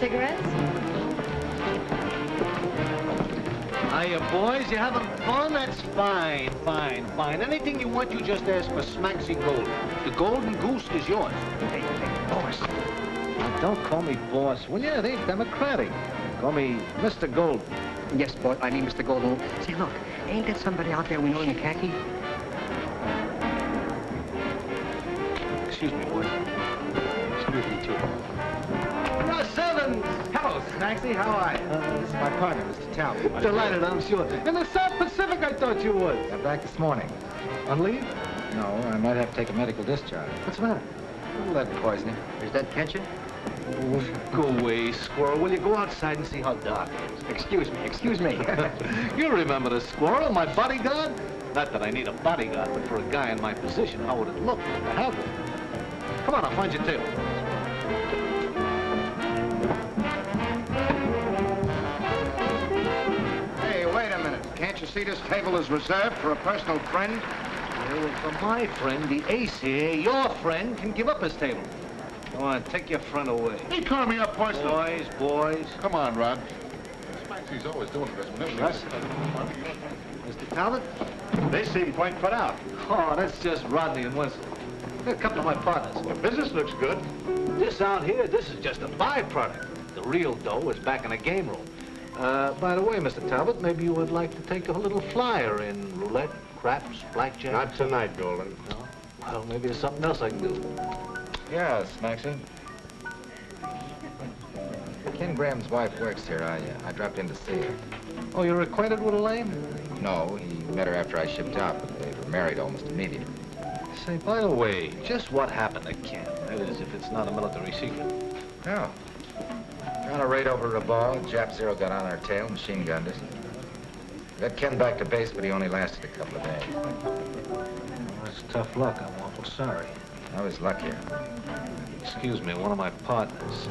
cigarettes? Hiya, boys. You having fun? That's fine, fine, fine. Anything you want, you just ask for Smaxy Gold. The golden goose is yours. Hey, boss. Now, don't call me boss, will you? It ain't democratic. Call me Mr. Golden. Yes, boy, I mean Mr. Golden. Say, look, ain't there somebody out there we know in a khaki? Excuse me, boy. Excuse me, too. You're Sevens! Hello, Smaxy. How are you? This is my partner, Mr. Talbot. Delighted, I'm sure. In the South Pacific, I thought you would. I'm back this morning. On leave? No, I might have to take a medical discharge. What's the matter? Lead poisoning. Is that catcher? Go away, squirrel. Will you go outside and see how dark it is? Excuse me. You remember the squirrel, my bodyguard? Not that I need a bodyguard, but for a guy in my position, how would it look to have one? Come on, I'll find your table. Hey, wait a minute. Can't you see this table is reserved for a personal friend? Well, for my friend, the ace here, your friend, can give up his table. Come on, take your friend away. He called me up personal. Boys. Come on, Rod. Smaxy's always doing this. Mr. Talbot? They seem quite put out. Oh, that's just Rodney and Winslow. They're a couple of my partners. The business looks good. This out here, this is just a byproduct. The real dough is back in the game room. By the way, Mr. Talbot, maybe you would like to take a little flyer in roulette, craps, blackjack? Not tonight, Golden. No? Well, maybe there's something else I can do. Yeah, Smaxy. Ken Graham's wife works here. I dropped in to see her. Oh, you're acquainted with Elaine? No, he met her after I shipped out, but they were married almost immediately. Say, by the way, just what happened to Ken? That is, if it's not a military secret. No. On a raid over a ball, Jap Zero got on our tail, machine gunned us. Got Ken back to base, but he only lasted a couple of days. Well, that's tough luck. I'm awful sorry. I was luckier. Excuse me, one of my partners.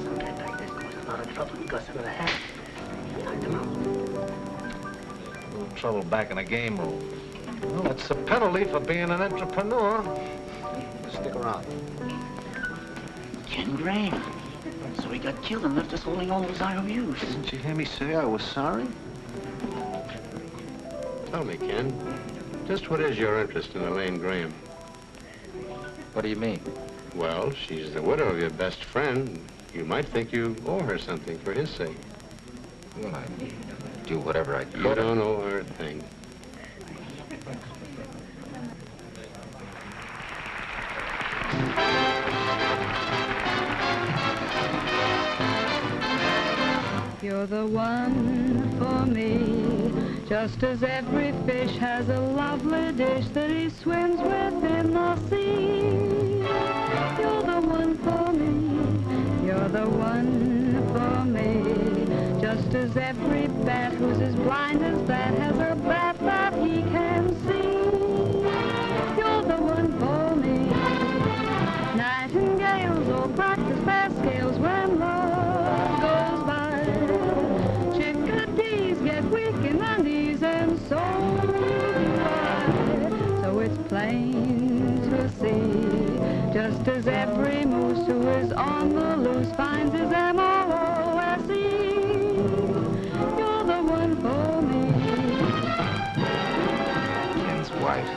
Sometimes like this causes a lot of trouble because of the hat. Knock them out. A little trouble back in the game room. Well, that's a penalty for being an entrepreneur. Stick around. Ken Graham. So he got killed and left us holding all those IOUs. Didn't you hear me say I was sorry? Tell me, Ken, just what is your interest in Elaine Graham? What do you mean? Well, she's the widow of your best friend. You might think you owe her something for his sake. Well, I'd do whatever I could. You don't owe her a thing. You're the one for me, just as every fish has a lovely dish that he swims with in the sea. You're the one for me, you're the one for me, just as every bat who's as blind as that has a bat that he can see. You're the one for me, nightingales all practice their scales when love goes by. Get weak in the knees and so do I. So it's plain to see, just as every moose who is on the loose finds his M-O-O-S-E. You're the one for me. Ken's wife.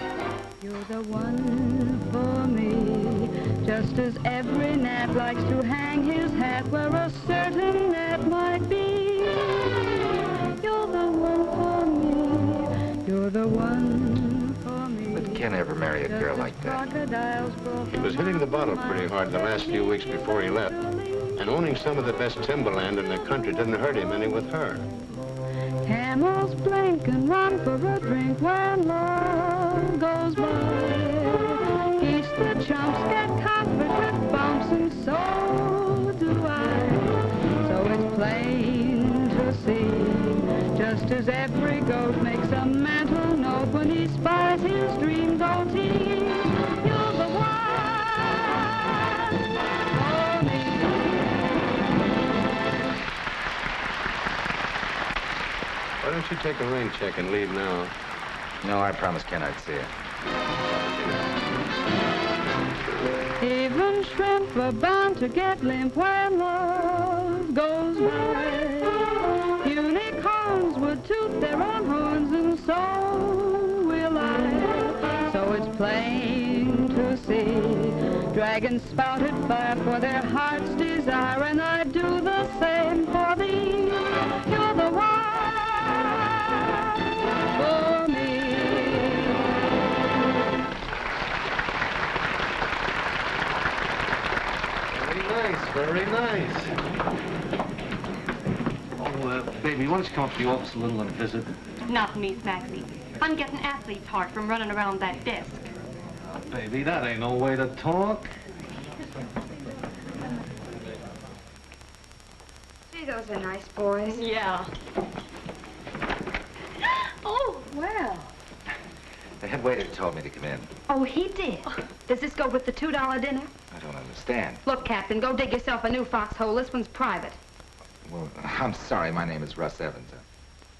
You're the one for me, just as every gnat likes to hang his hat where a certain gnat might be. You're the one for me, you're the one for me. Would Ken ever marry a girl like that? He was hitting the bottle pretty hard the last few weeks before he left. And owning some of the best timberland in the country didn't hurt him any with her. Camels blink and run for a drink when love goes by. East the chumps get covered with bumps and so do I. So it's plain to see, just as every goat makes a mental note when he spies his dream goatee. You're the one for me. Why don't you take a rain check and leave now? No, I promised Ken I'd see her. Even shrimp are bound to get limp when love goes by. Unicorns would toot their own horns, and so will I. So it's plain to see, dragons spouted fire for their heart's desire, and I do the same for thee. You're the one for me. Very nice. Oh, baby, why don't you come up to the office a little and visit? Not me, Snaxy. I'm getting athlete's heart from running around that desk. Baby, that ain't no way to talk. Gee, those are nice boys. Yeah. Oh, Well. The head waiter told me to come in. Oh, he did. Does this go with the $2 dinner? I don't understand. Look, Captain, go dig yourself a new foxhole. This one's private. Well, I'm sorry. My name is Russ Evans.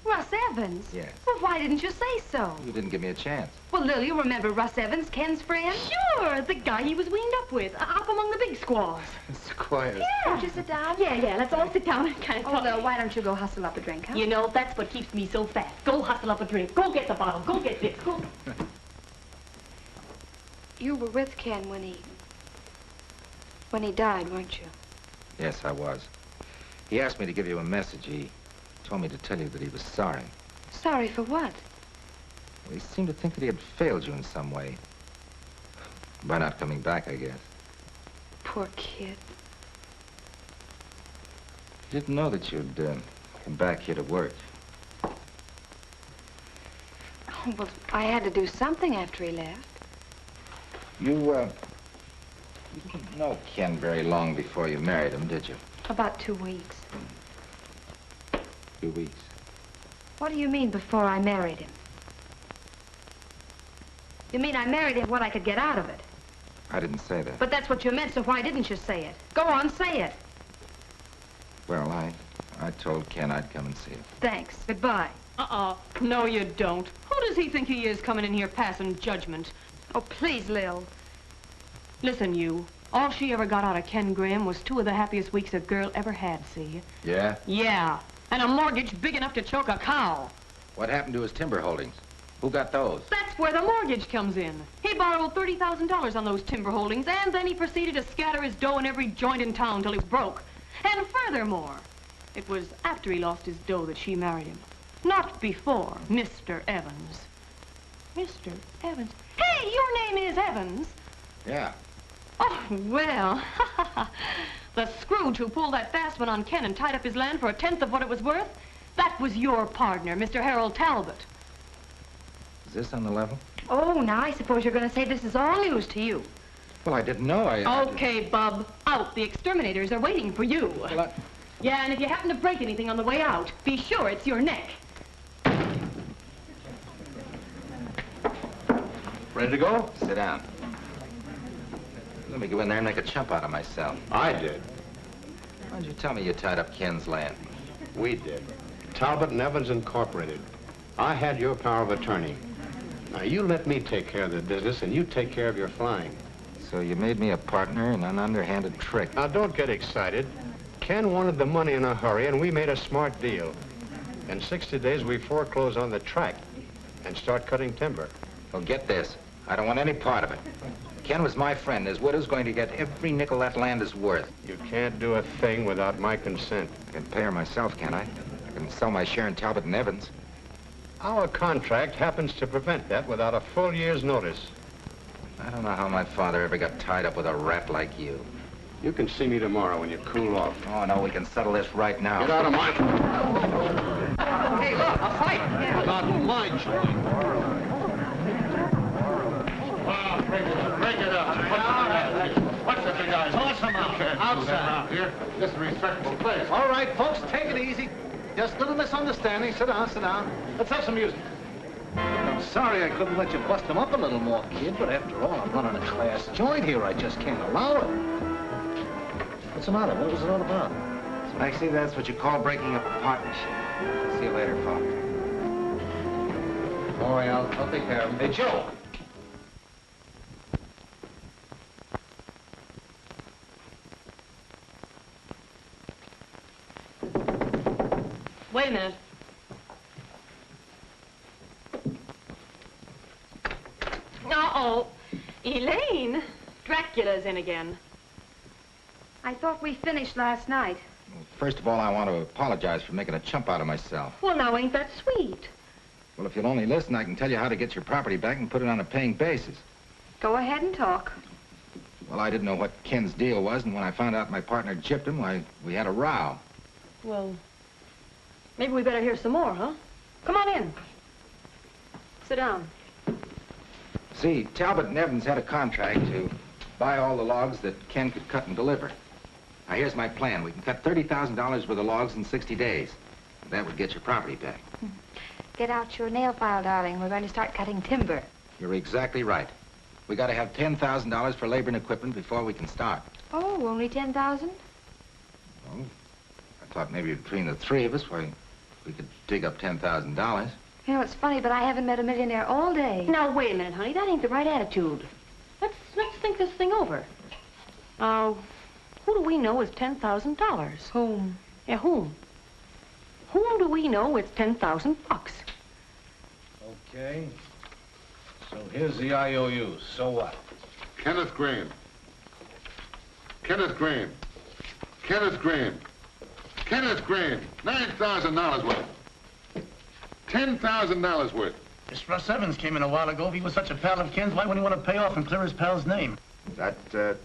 Russ Evans? Yes. Well, why didn't you say so? You didn't give me a chance. Well, Lil, you remember Russ Evans, Ken's friend? sure, the guy he was weaned up with, up among the big squaws. Squires. Won't you sit down? Yeah, let's all sit down and kind of Oh, talk. Lil, why don't you go hustle up a drink, huh? You know, that's what keeps me so fat. Go hustle up a drink. Go get the bottle. Go get this. Go. You were with Ken when he died, weren't you? Yes, I was. He asked me to give you a message. He told me to tell you that he was sorry. Sorry for what? Well, he seemed to think that he had failed you in some way. By not coming back, I guess. Poor kid. He didn't know that you'd come back here to work. Oh, well, I had to do something after he left. You didn't know Ken very long before you married him, did you? About 2 weeks. 2 weeks. What do you mean, before I married him? You mean I married him when I could get out of it? I didn't say that. But that's what you meant, so why didn't you say it? Go on, say it. Well, I told Ken I'd come and see him. Thanks. Goodbye. No, you don't. Who does he think he is coming in here passing judgment? Oh, please, Lil. Listen, you. All she ever got out of Ken Graham was 2 of the happiest weeks a girl ever had, see? Yeah? Yeah. And a mortgage big enough to choke a cow. What happened to his timber holdings? Who got those? That's where the mortgage comes in. He borrowed $30,000 on those timber holdings, and then he proceeded to scatter his dough in every joint in town till he was broke. And furthermore, it was after he lost his dough that she married him. Not before, Mr. Evans. Mr. Evans? Hey, your name is Evans. Yeah. Oh, well, the Scrooge who pulled that fast one on Ken and tied up his land for 1/10 of what it was worth, that was your partner, Mr. Harold Talbot. Is this on the level? Oh, now I suppose you're going to say this is all news to you. Well, I didn't know. Okay, Bub, out. The exterminators are waiting for you. Well, Yeah, and if you happen to break anything on the way out, be sure it's your neck. Ready to go? Sit down. Let me go in there and make a chump out of myself. I did. Why did you tell me you tied up Ken's land? We did. Talbot and Evans Incorporated. I had your power of attorney. Now, you let me take care of the business, and you take care of your flying. So you made me a partner in an underhanded trick. Now, don't get excited. Ken wanted the money in a hurry, and we made a smart deal. In 60 days, we foreclose on the tract and start cutting timber. Well, get this. I don't want any part of it. Ken was my friend. His widow's going to get every nickel that land is worth. You can't do a thing without my consent. I can pay her myself, can't I? I can sell my share in Talbot and Evans. Our contract happens to prevent that without a full year's notice. I don't know how my father ever got tied up with a rat like you. You can see me tomorrow when you cool off. Oh, no, we can settle this right now. Get out of my... Hey, look, a fight! Not my joint. Break it up. What's the big guys? Toss them out. Outside. Here, this is a respectable place. All right, folks, take it easy. Just a little misunderstanding. Sit down, sit down. Let's have some music. I'm sorry I couldn't let you bust them up a little more, kid, but after all, I'm running a class joint here. I just can't allow it. What's the matter? What was it all about? So actually, that's what you call breaking up a partnership. See you later, Father. Don't worry, I'll take care of him. Hey, Joe. Wait a minute. Uh-oh. Elaine, Dracula's in again. I thought we finished last night. First of all, I want to apologize for making a chump out of myself. Well, now, ain't that sweet? Well, if you'll only listen, I can tell you how to get your property back and put it on a paying basis. Go ahead and talk. Well, I didn't know what Ken's deal was, and when I found out my partner gypped him, we had a row. Well, maybe we better hear some more, huh? Come on in. Sit down. See, Talbot and Evans had a contract to buy all the logs that Ken could cut and deliver. Now, here's my plan. We can cut $30,000 worth of logs in 60 days. That would get your property back. Get out your nail file, darling. We're going to start cutting timber. You're exactly right. We got to have $10,000 for labor and equipment before we can start. Oh, only 10,000? Well, I thought maybe between the three of us, we could dig up $10,000. You know, it's funny, but I haven't met a millionaire all day. Now, wait a minute, honey. That ain't the right attitude. Let's think this thing over. Now, who do we know is $10,000? Whom? Yeah, whom? Whom do we know is 10,000 bucks? Okay. So here's the IOUs. So what? Kenneth Graham. Kenneth Graham. Kenneth Graham. Kenneth Graham. $9,000 worth. $10,000 worth. This Russ Evans came in a while ago. If he was such a pal of Ken's, why wouldn't he want to pay off and clear his pal's name? That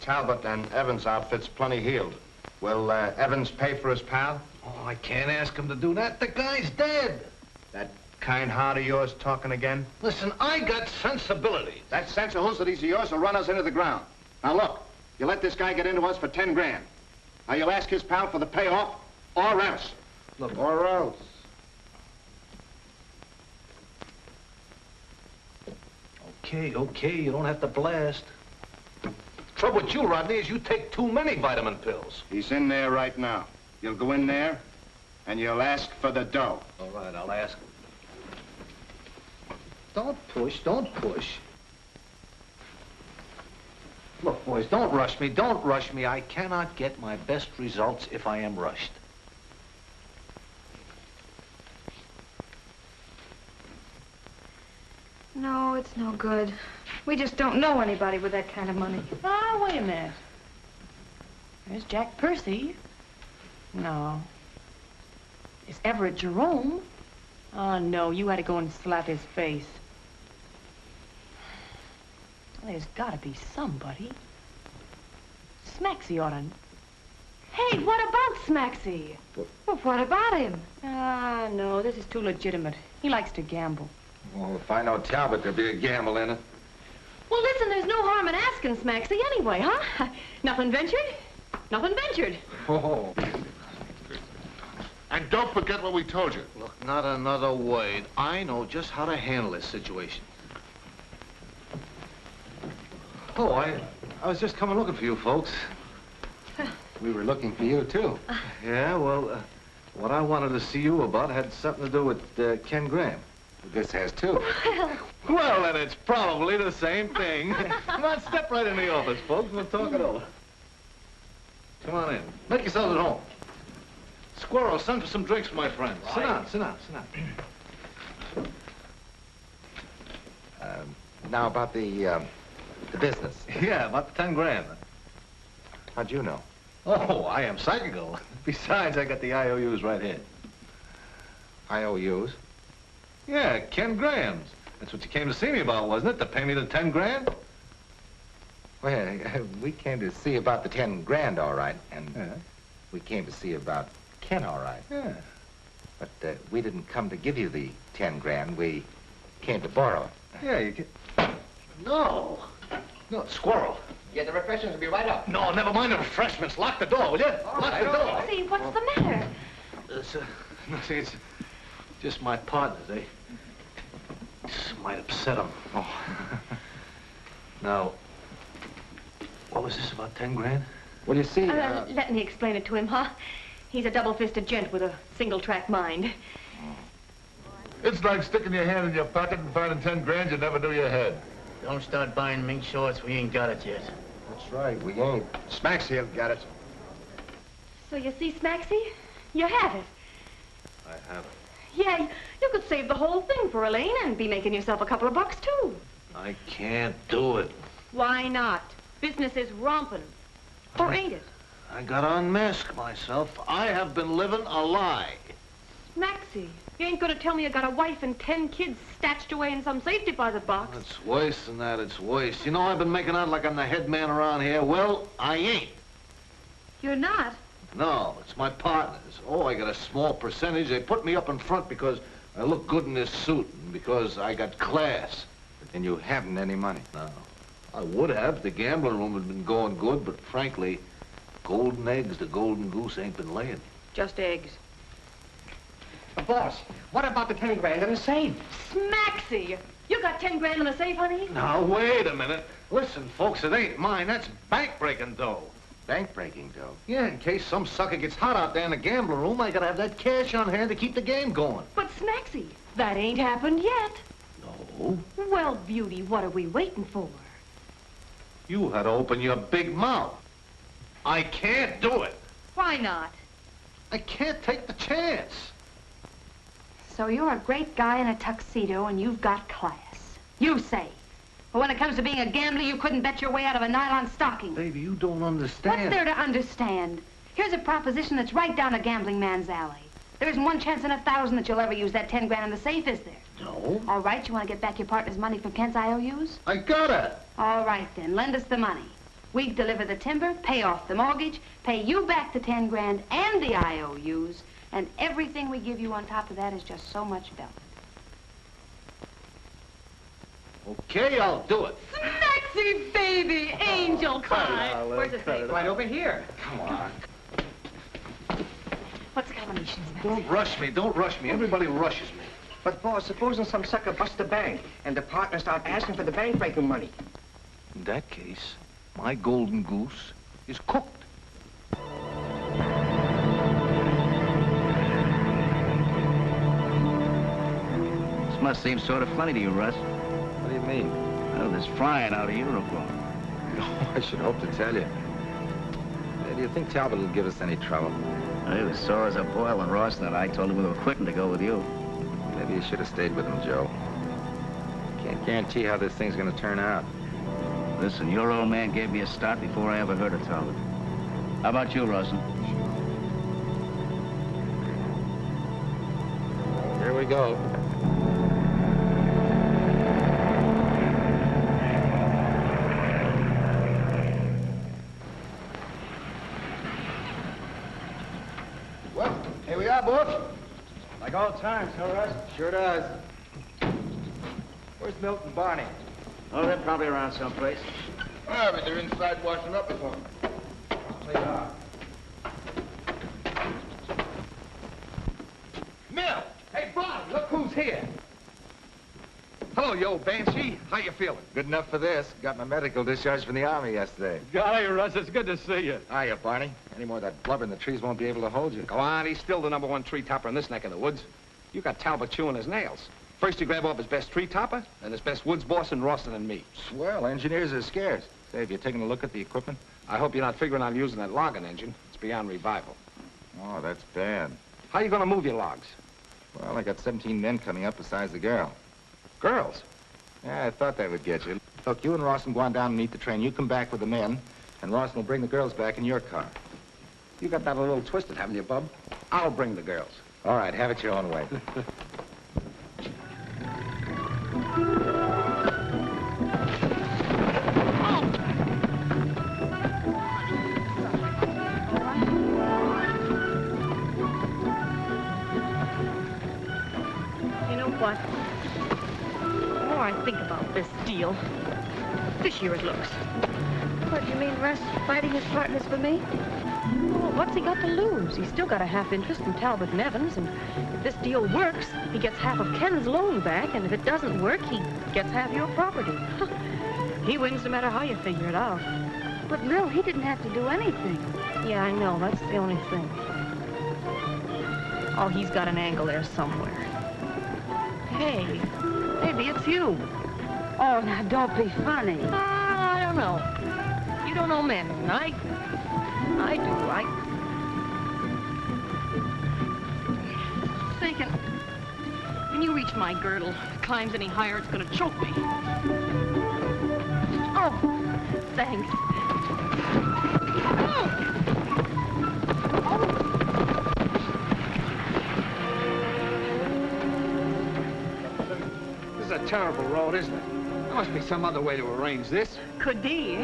Talbot and Evans outfit's plenty healed. Will Evans pay for his pal? Oh, I can't ask him to do that. The guy's dead. That kind heart of yours talking again? Listen, I got sensibilities. That sensibilities of yours will run us into the ground. Now, look, you let this guy get into us for 10 grand. Now, you'll ask his pal for the payoff or else. Look, or else. Okay, you don't have to blast. Trouble with you, Rodney, is you take too many vitamin pills. He's in there right now. You'll go in there, and you'll ask for the dough. All right, I'll ask him. Don't push. Look, boys, don't rush me. I cannot get my best results if I am rushed. No, it's no good. We just don't know anybody with that kind of money. Ah, wait a minute. There's Jack Percy. No. Is Everett Jerome? Oh, no, you had to go and slap his face. Well, there's got to be somebody. Smaxy ought to... Hey, what about Smaxy? Well, what about him? Ah, no, this is too legitimate. He likes to gamble. Well, if I know Talbot, there'll be a gamble in it. Well, listen, there's no harm in asking Smaxy anyway, huh? Nothing ventured, nothing ventured. Oh. And don't forget what we told you. Look, not another word. I know just how to handle this situation. Oh, I was just coming looking for you folks. We were looking for you, too. Yeah, well, what I wanted to see you about had something to do with Ken Graham. This has, too. Well, then it's probably the same thing. Come on, step right in the office, folks. We'll talk it over. Come on in. Make yourselves at home. Squirrel, send for some drinks for my friends. Right. Sit down. Now, about the business. Yeah, about the 10 grand. How'd you know? Oh, I am psychical. Besides, I got the IOUs right here. IOUs? Yeah, Ken Graham's. That's what you came to see me about, wasn't it? To pay me the 10 grand? Well, we came to see about the 10 grand, all right. And we came to see about Ken, all right. Yeah. But we didn't come to give you the 10 grand. We came to borrow it. Yeah, you can... No, Squirrel. Yeah, the refreshments will be right up. No, never mind the refreshments. Lock the door, will you? Lock the door. See, what's the matter? It's just my partners, eh? This might upset them. Oh. Now, what was this about 10 grand? Well, you see... Let me explain it to him, huh? He's a double-fisted gent with a single-track mind. It's like sticking your hand in your pocket and finding 10 grand you never knew you had. Don't start buying mink shorts. We ain't got it yet. That's right, we ain't. Smaxy'll get it. So you see, Smaxy, you have it. I haven't. Yeah, you could save the whole thing for Elaine and be making yourself a couple of bucks, too. I can't do it. Why not? Business is romping. Or ain't it? I gotta unmask myself. I have been living a lie. Maxie, you ain't gonna tell me you got a wife and 10 kids stashed away in some safe deposit box. It's worse than that, it's worse. You know, I've been making out like I'm the head man around here. Well, I ain't. You're not? No, it's my partners. Oh, I got a small percentage. They put me up in front because I look good in this suit and because I got class. And you haven't any money. No. I would have. The gambling room had been going good, but frankly, golden eggs, the golden goose ain't been laying. Just eggs. Boss, what about the 10 grand in the safe? Maxie, you got 10 grand in the safe, honey? Now, wait a minute. Listen, folks, it ain't mine. That's bank-breaking dough. Bank-breaking dough? Yeah, in case some sucker gets hot out there in the gambling room, I gotta have that cash on hand to keep the game going. But, Maxie, that ain't happened yet. No. Well, beauty, what are we waiting for? You had to open your big mouth. I can't do it. Why not? I can't take the chance. So you're a great guy in a tuxedo and you've got class. You say. But when it comes to being a gambler, you couldn't bet your way out of a nylon stocking. Baby, you don't understand. What's there to understand? Here's a proposition that's right down a gambling man's alley. There isn't one chance in 1,000 that you'll ever use that 10 grand in the safe, is there? No. All right, you want to get back your partner's money from Kent's IOUs? I gotta. All right, then. Lend us the money. We deliver the timber, pay off the mortgage, pay you back the 10 grand and the IOUs, and everything we give you on top of that is just so much velvet. Okay, I'll do it. Maxie, baby, angel pie. Where's the safe? Right over here. Come on. What's the combinations, Maxie? Don't rush me. Don't rush me. Everybody rushes me. But, boss, supposing some sucker busts the bank and the partners start asking for the bank-breaking money. In that case, my golden goose is cooked. This must seem sort of funny to you, Russ. What do you mean? Well, this frying out of uniform. I should hope to tell you. Do you think Talbot will give us any trouble? Well, he was sore as a boil when Ross and I told him we were quitting to go with you. Maybe you should have stayed with him, Joe. Can't guarantee how this thing's gonna turn out. Listen, your old man gave me a start before I ever heard of Talbot. How about you, Rawson? Here we go. Well, here we are, boss. Like old times, huh, Russ? Sure does. Where's Milt and Barney? Oh, they're probably around someplace. Ah, but they're inside washing up or something. Play it off. Milt! Hey, Barney, look who's here. Hello, you old banshee. How you feeling? Good enough for this. Got my medical discharge from the Army yesterday. Golly, Russ, it's good to see you. Hiya, Barney. Any more of that blubber in the trees won't be able to hold you. Go on, he's still the #1 tree topper in this neck of the woods. You got Talbot chewing his nails. First you grab off his best tree topper, then his best woods boss and Rawson and me. Swell, engineers are scarce. Say, have you taken a look at the equipment? I hope you're not figuring on using that logging engine. It's beyond revival. Oh, that's bad. How you gonna move your logs? Well, I got 17 men coming up besides the girl. Girls? Yeah, I thought that would get you. Look, you and Rawson go on down and meet the train. You come back with the men, and Rawson will bring the girls back in your car. You got that a little twisted, haven't you, bub? I'll bring the girls. All right, have it your own way. You know what? The more I think about this deal, fishier it looks. What, you mean Russ fighting his partners for me? Oh, what's he got to lose? He's still got a half interest in Talbot and Evans, and if this deal works, he gets half of Ken's loan back, and if it doesn't work, he gets half your property. He wins no matter how you figure it out. But, Mill, he didn't have to do anything. Yeah, I know. That's the only thing. Oh, he's got an angle there somewhere. Hey, maybe it's you. Oh, now, don't be funny. I don't know. You don't know men, and I do. Watch my girdle. If it climbs any higher, it's gonna choke me. Oh, thanks. This is a terrible road, isn't it? There must be some other way to arrange this. Could be.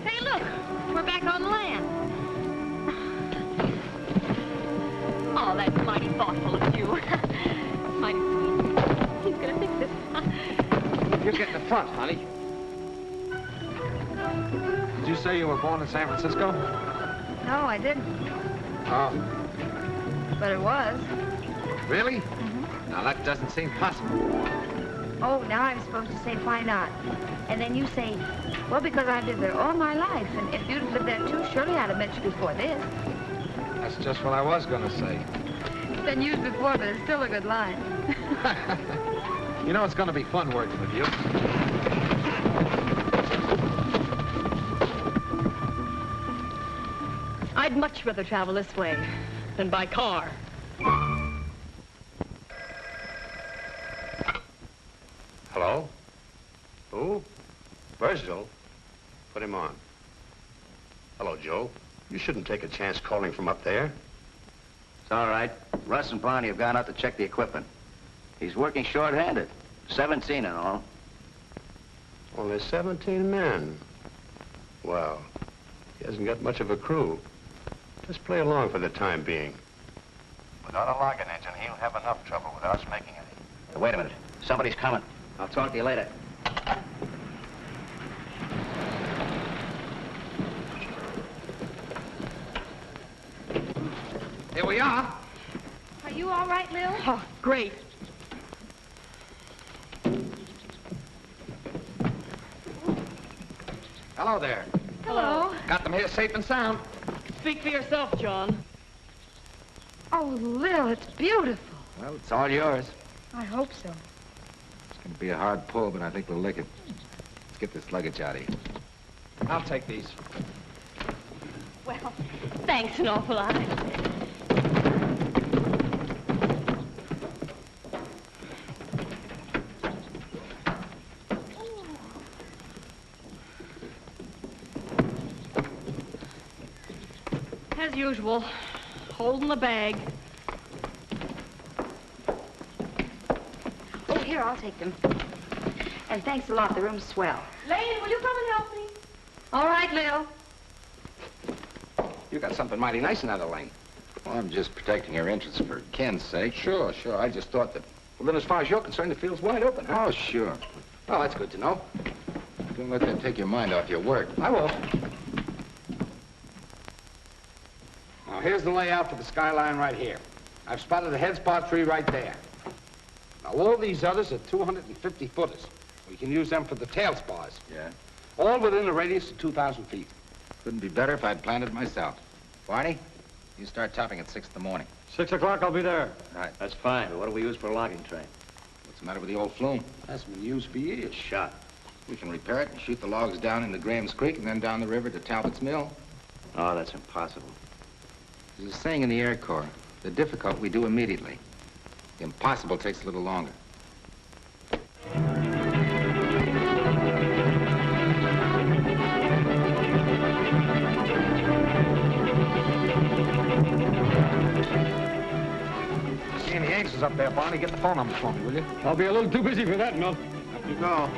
Hey, look. We're back on land. Oh, that's mighty thoughtful of you. Mighty sweet. He's gonna fix it. You get in the front, honey. Did you say you were born in San Francisco? No, I didn't. Oh. But it was. Really? Now, that doesn't seem possible. Oh, now I'm supposed to say, why not? And then you say, well, because I lived there all my life. And if you'd lived there too, surely I'd have met you before this. That's just what I was going to say. It's been used before, but it's still a good line. You know, it's going to be fun working with you. I'd much rather travel this way than by car. Hello? Who? Virgil? Put him on. Hello, Joe. You shouldn't take a chance calling from up there. It's all right. Russ and Barney have gone out to check the equipment. He's working short-handed. 17 in all. Only 17 men. Well, he hasn't got much of a crew. Just play along for the time being. Without a logging engine, he'll have enough trouble without us making any. Hey, wait a minute. Somebody's coming. I'll talk to you later. Here we are. Are you all right, Lil? Oh, great. Hello there. Hello. Got them here safe and sound. Speak for yourself, John. Oh, Lil, it's beautiful. Well, it's all yours. I hope so. It's going to be a hard pull, but I think we'll lick it. Let's get this luggage out of here. I'll take these. Well, thanks an awful lot. As usual, holding the bag. Oh, here, I'll take them. And thanks a lot. The room's swell. Lane, will you come and help me? All right, Lil. You got something mighty nice in that Lane. Well, I'm just protecting your interests for Ken's sake. Sure, sure. I just thought that... Well, then, as far as you're concerned, the field's wide open, huh? Oh, sure. Well, that's good to know. Don't let that take your mind off your work. I will. Now, here's the layout for the skyline right here. I've spotted a head spot tree right there. Now, all these others are 250-footers. We can use them for the tail spars. Yeah? All within a radius of 2,000 feet. Couldn't be better if I'd planned it myself. Barney, you start topping at 6 in the morning. 6 o'clock, I'll be there. Right. That's fine, but what do we use for a logging train? What's the matter with the old flume? That's been used for years. Shot. We can repair it and shoot the logs down into Graham's Creek and then down the river to Talbot's Mill. Oh, that's impossible. There's a saying in the Air Corps, the difficult we do immediately. The impossible takes a little longer. See any Yankees up there, Barney? Get the phone number for me, will you? I'll be a little too busy for that, Milt. Up you go.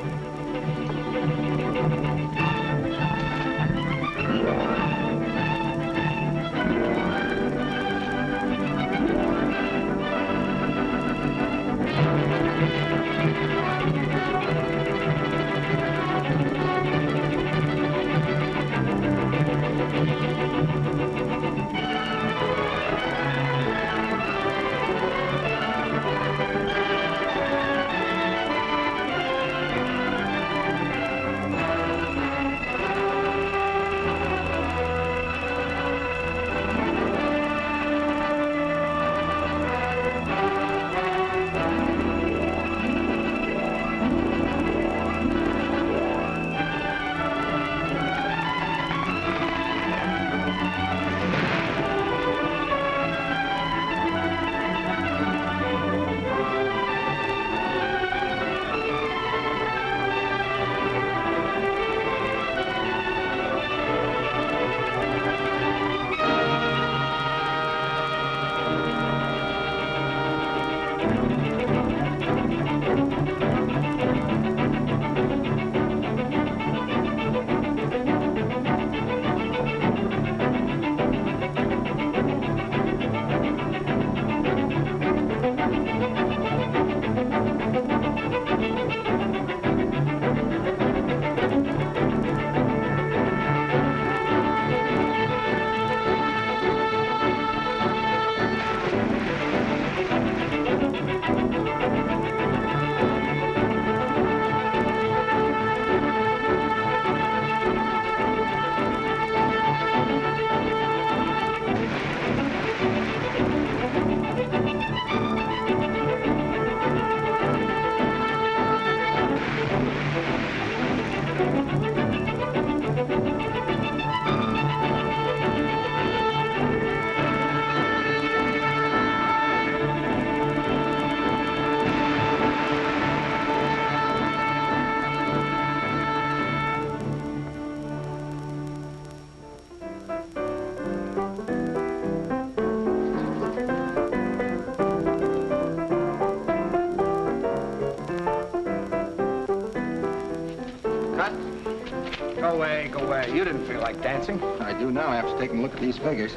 Go away. You didn't feel like dancing. I do now after taking a look at these figures.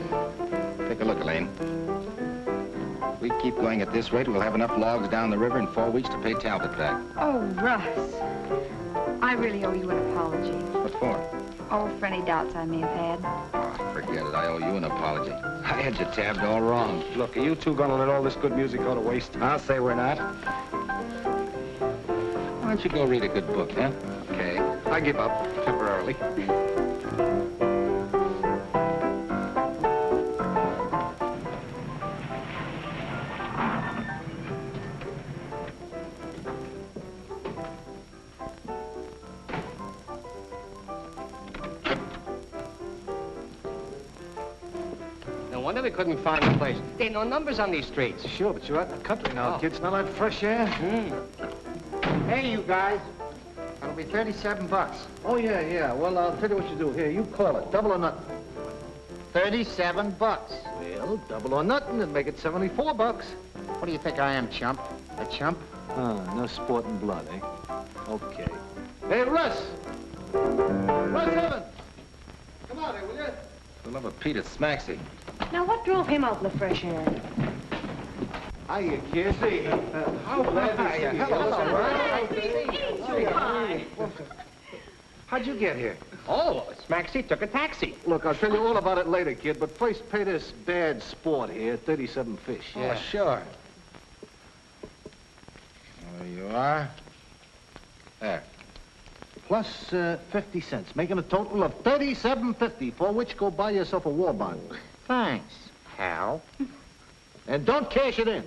Take a look, Elaine. If we keep going at this rate, we'll have enough logs down the river in 4 weeks to pay Talbot back. Oh, Russ. I really owe you an apology. What for? Oh, for any doubts I may have had. Oh, forget it. I owe you an apology. I had you tabbed all wrong. Look, are you two gonna let all this good music go to waste? I'll say we're not. Why don't you go read a good book, huh? Okay. I give up, temporarily. No wonder we couldn't find the place. There ain't no numbers on these streets. Sure, but you're out in the country now, kid. Smell that fresh air? Hey, you guys. That'll be 37 bucks. Oh, yeah. Well, I'll tell you what you do. Here, you call it. Double or nothing. 37 bucks. Well, double or nothing and make it 74 bucks. What do you think I am, chump? A chump? No sporting blood, eh? Okay. Hey, Russ! Russ Evans! Come out here, will you? For the love of Pete, it's Smaxy. Now, what drove him out in the fresh air? Hiya, kid. See, how glad to see you. Hello. How'd you get here? Oh, Smaxy took a taxi. Look, I'll tell you all about it later, kid, but first pay this bad sport here, 37 fish. Yeah, sure. There you are. There. Plus 50 cents, making a total of $37.50, for which go buy yourself a war bond. Thanks, pal. And don't cash it in.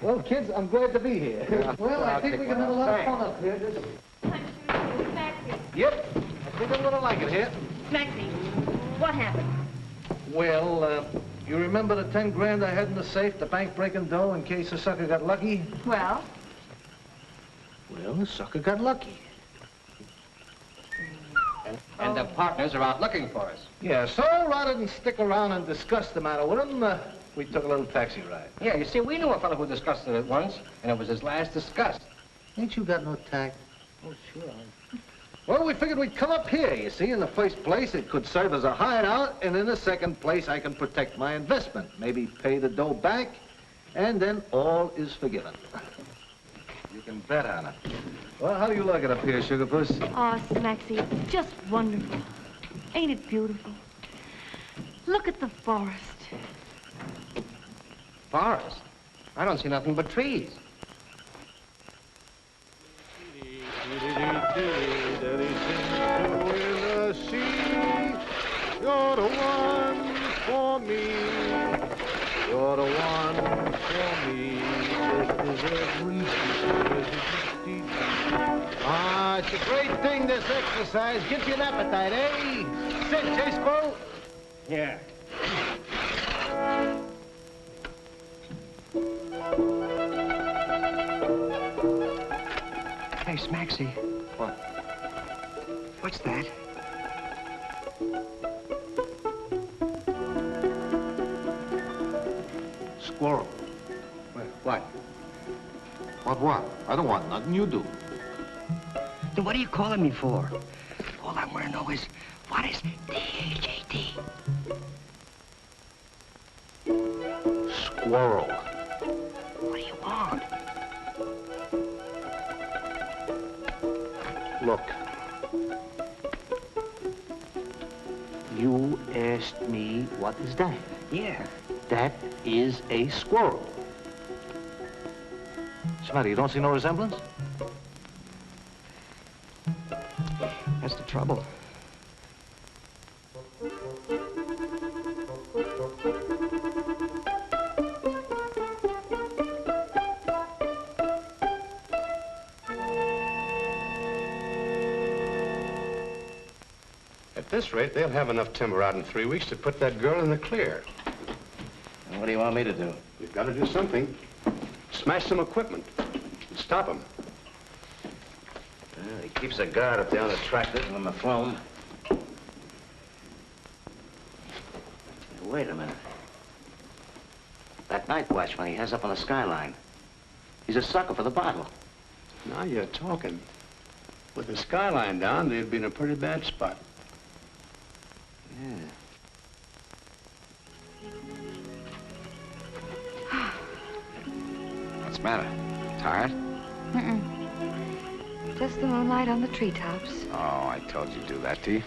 Well, kids, I'm glad to be here. Yeah. Well, I think we can have a lot of fun up here. Yep, I think I'm gonna like it here. Maxie, what happened? Well, you remember the 10 grand I had in the safe, the bank breaking dough in case the sucker got lucky? Well? Well, the sucker got lucky. And the partners are out looking for us. Yeah, so rather than stick around and discuss the matter with him, we took a little taxi ride. Yeah, you see, we knew a fellow who discussed it once, and it was his last disgust. Ain't you got no tact? Oh, sure. Well, we figured we'd come up here, you see. In the first place, it could serve as a hideout, and in the second place, I can protect my investment. Maybe pay the dough back, and then all is forgiven. You can bet on it. Well, how do you like it up here, Sugar Puss? Oh, Smaxy, it's just wonderful. Ain't it beautiful? Look at the forest. Forest? I don't see nothing but trees. You're the one for me. You're the one for me. Ah, it's a great thing, this exercise. Gives you an appetite, eh? Sit, Chase Squirrel. Yeah. Hey, Smaxy. What? What's that? Squirrel. What? What? I don't want nothing. You do. Then what are you calling me for? All I want to know is, what is D-H-A-T? Squirrel. What do you want? Look. You asked me, what is that? Yeah. That is a squirrel. What's the matter? You don't see no resemblance? That's the trouble. At this rate, they'll have enough timber out in 3 weeks to put that girl in the clear. And what do you want me to do? We've got to do something. Smash some equipment. Stop them. Well, he keeps a guard up there on the tractors and on the phone. Now, wait a minute. That night watchman he has up on the skyline. He's a sucker for the bottle. Now you're talking. With the skyline down, they'd be in a pretty bad spot. Yeah. What's the matter? Tired? Mm-mm. Just the moonlight on the treetops. Oh, I told you to do that to you.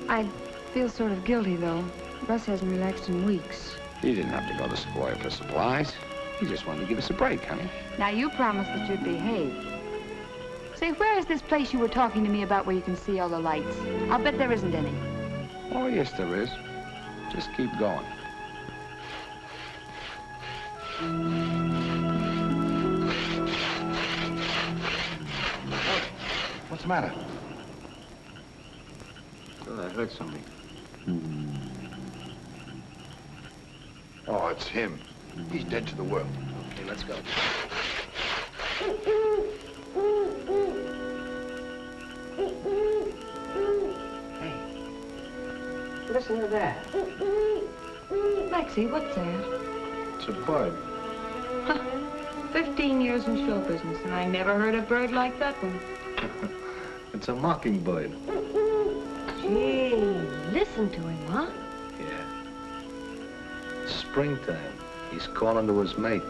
I feel sort of guilty, though. Russ hasn't relaxed in weeks. You didn't have to go to Squire for supplies. You just wanted to give us a break, honey. Now, you promised that you'd behave. Say, where is this place you were talking to me about where you can see all the lights? I'll bet there isn't any. Oh, yes, there is. Just keep going. What's the matter? Oh, I heard something. Oh, it's him. He's dead to the world. Okay, let's go. Listen to that. Lexi, what's that? It's a bird. 15 years in show business, and I never heard a bird like that one. It's a mockingbird. Gee, listen to him, huh? Yeah. Springtime. He's calling to his mate.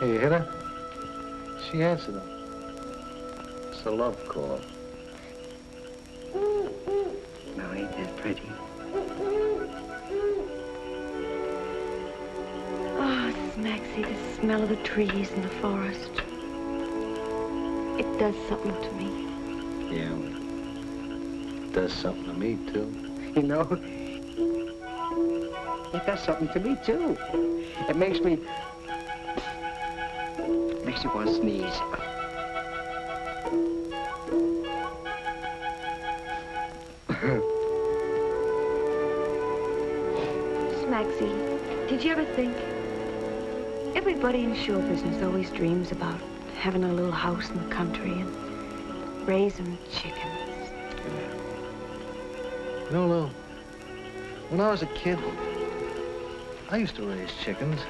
Hey, you hit her? She answered him. It's a love call. Now, ain't that pretty? Oh, Smaxy, the smell of the trees in the forest. It does something to me. Yeah. It does something to me, too. You know, it does something to me, too. It makes me want to sneeze. Smaxy, did you ever think? Everybody in show business always dreams about having a little house in the country and raising chickens. You know, Lou, when I was a kid, I used to raise chickens.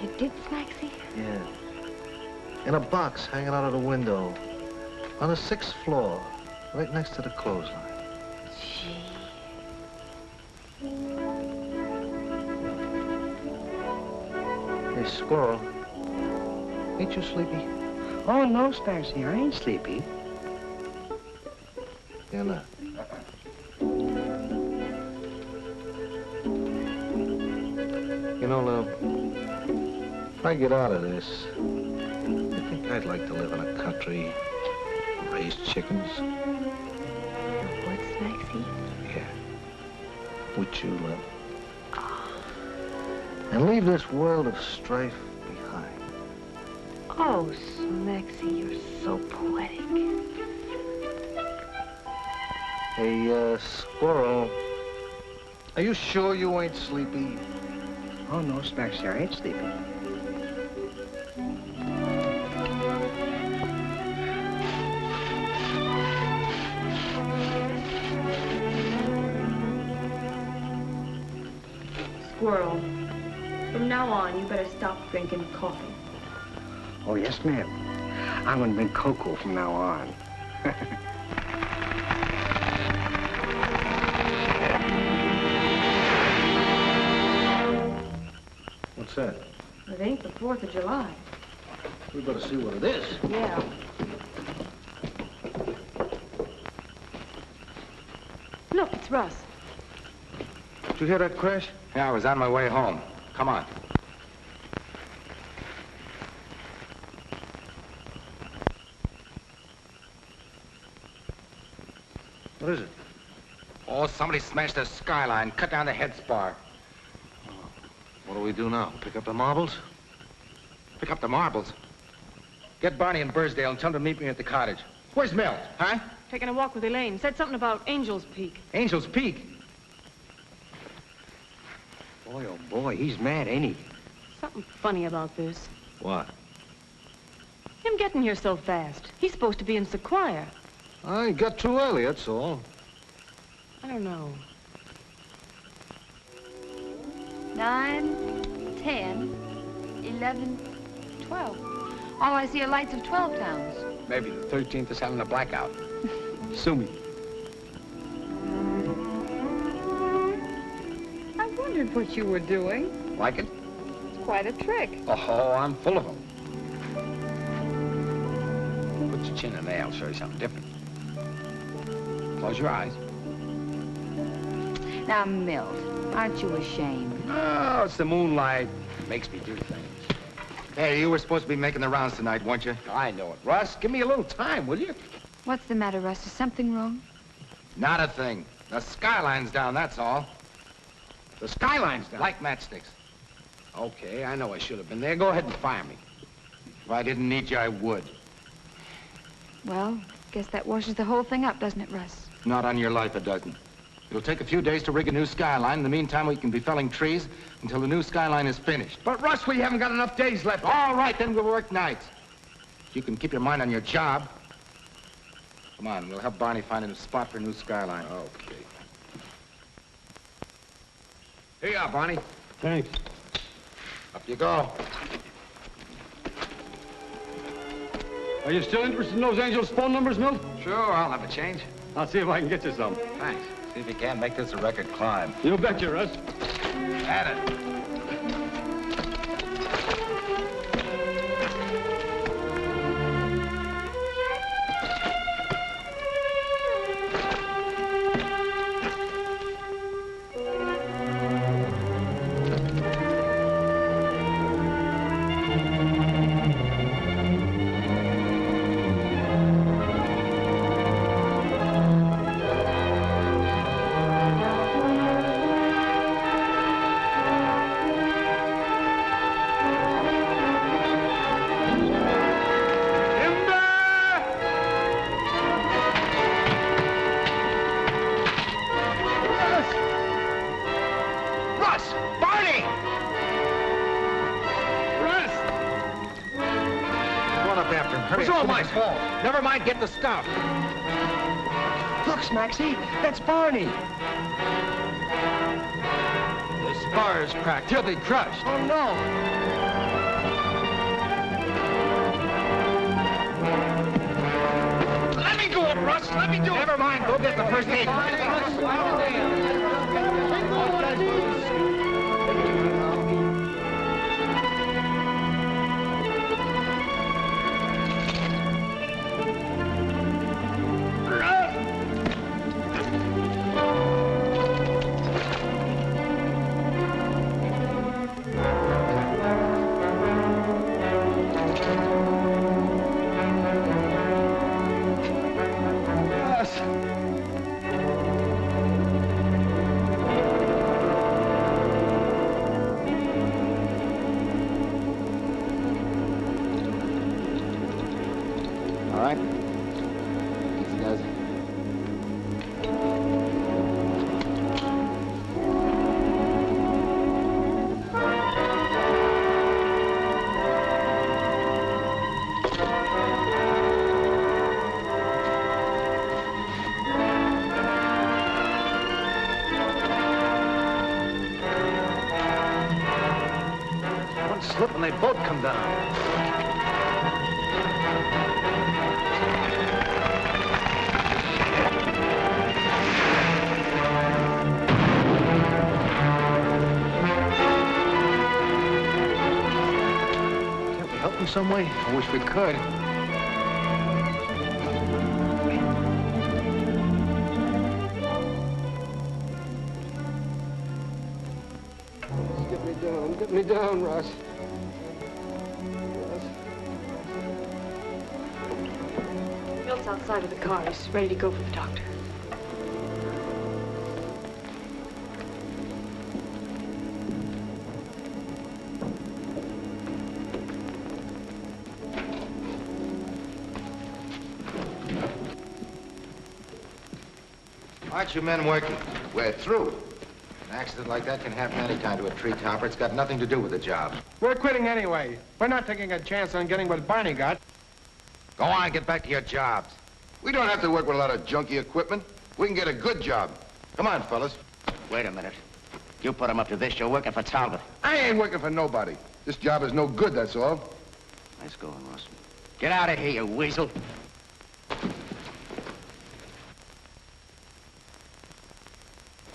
You did, Smaxy? Yeah. In a box hanging out of the window on the 6th floor, right next to the clothesline. Gee. Hey, Squirrel, ain't you sleepy? Oh, no, Sparsy, I ain't sleepy. Yeah, no. You know, Lou, if I get out of this, I think I'd like to live in a country, raise chickens. What, Smaxy? Yeah. With you, Lou. And leave this world of strife behind. Oh, Smaxy, you're so poetic. Hey, Squirrel, are you sure you ain't sleepy? Oh, no, Sparsy, I ain't sleepy. Squirrel, from now on, you better stop drinking coffee. Oh, yes, ma'am. I'm gonna drink cocoa from now on. What's that? It ain't the 4th of July. We better see what it is. Yeah. Look, it's Russ. Did you hear that crash? Yeah, I was on my way home. Come on. What is it? Oh, somebody smashed the skyline, cut down the head spar. What do we do now? Pick up the marbles? Pick up the marbles. Get Barney in Burrsdale and tell him to meet me at the cottage. Where's Mills, huh? Taking a walk with Elaine. Said something about Angel's Peak. Angel's Peak. Boy, oh, boy, he's mad, ain't he? Something funny about this. What? Him getting here so fast. He's supposed to be in Sequoia. I got too early, that's all. I don't know. 9, 10, 11, 12. All I see are lights of 12 towns. Maybe the 13th is having a blackout. Sue me. I wondered what you were doing. Like it? It's quite a trick. Oh, I'm full of them. Put your chin in there, I'll show you something different. Close your eyes. Now, Milt, aren't you ashamed? Oh, it's the moonlight. Makes me do things. Hey, you were supposed to be making the rounds tonight, weren't you? I know it. Russ, give me a little time, will you? What's the matter, Russ? Is something wrong? Not a thing. The skyline's down, that's all. The skyline's down. Like matchsticks. Okay, I know I should have been there. Go ahead and fire me. If I didn't need you, I would. Well, guess that washes the whole thing up, doesn't it, Russ? Not on your life, it doesn't. It'll take a few days to rig a new skyline. In the meantime, we can be felling trees until the new skyline is finished. But, Russ, we haven't got enough days left. All right, then we'll work nights. You can keep your mind on your job. Come on, we'll help Barney find a spot for a new skyline. Okay. Here you are, Barney. Thanks. Up you go. Are you still interested in those Angels' phone numbers, Milt? Sure, I'll have a change. I'll see if I can get you some. Thanks. See if you can make this a record climb. You betcha, Russ. At it. Never mind, get the stuff. Look, Smaxy, that's Barney. The spar's cracked. He'll be crushed. Oh, no. Let me do it, Russ. Let me do it. Never mind. Go get the first aid. Slip and they both come down. Can't we help them some way? I wish we could. Get me down, Russ. Milt's outside of the car. He's ready to go for the doctor. Aren't you men working? We're through. An accident like that can happen any time to a tree topper. It's got nothing to do with the job. We're quitting anyway. We're not taking a chance on getting what Barney got. Go on, get back to your jobs. We don't have to work with a lot of junky equipment. We can get a good job. Come on, fellas. Wait a minute. You put him up to this, you're working for Talbot. I ain't working for nobody. This job is no good, that's all. Nice going, Ross. Get out of here, you weasel.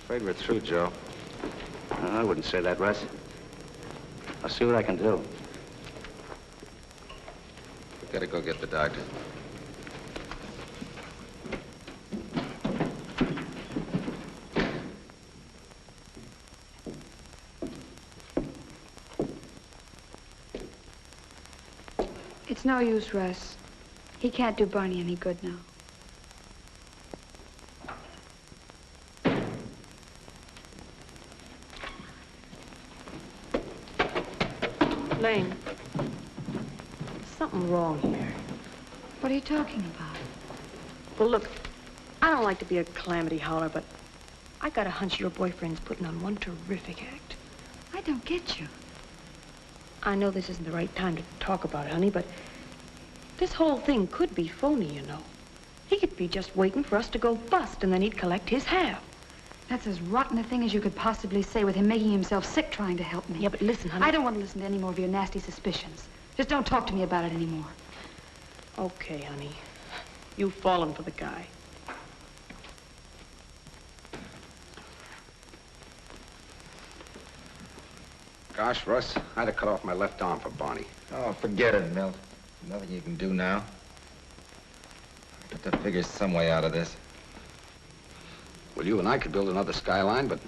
Afraid we're through, Joe. I wouldn't say that, Russ. I'll see what I can do. We gotta go get the doctor. It's no use, Russ. He can't do Barney any good now. Lane, there's something wrong here. What are you talking about? Well, look, I don't like to be a calamity howler, but I got a hunch your boyfriend's putting on one terrific act. I don't get you. I know this isn't the right time to talk about it, honey, but this whole thing could be phony, you know. He could be just waiting for us to go bust, and then he'd collect his half. That's as rotten a thing as you could possibly say with him making himself sick trying to help me. Yeah, but listen, honey. I don't want to listen to any more of your nasty suspicions. Just don't talk to me about it anymore. Okay, honey. You've fallen for the guy. Gosh, Russ, I'd have cut off my left arm for Barney. Oh, forget it, Milt. Nothing you can do now. Got to figure some way out of this. Well, you and I could build another skyline, but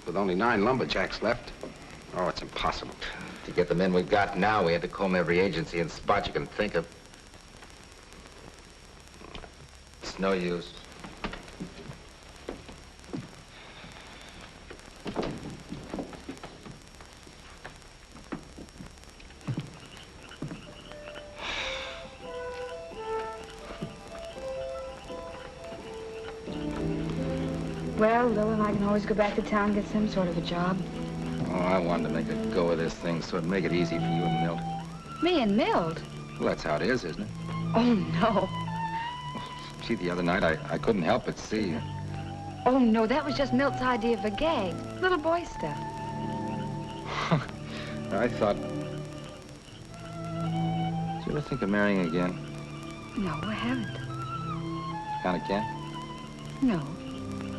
with only 9 lumberjacks left, oh, it's impossible. To get the men we've got now, we had to comb every agency and spot you can think of. It's no use. Well, Lil and I can always go back to town and get some sort of a job. Oh, I wanted to make a go of this thing so it'd make it easy for you and Milt. Me and Milt? Well, that's how it is, isn't it? Oh, no. Gee, the other night, I couldn't help but see you. Oh, no, that was just Milt's idea of a gag. Little boy stuff. I thought... Did you ever think of marrying again? No, I haven't. Kinda can? No.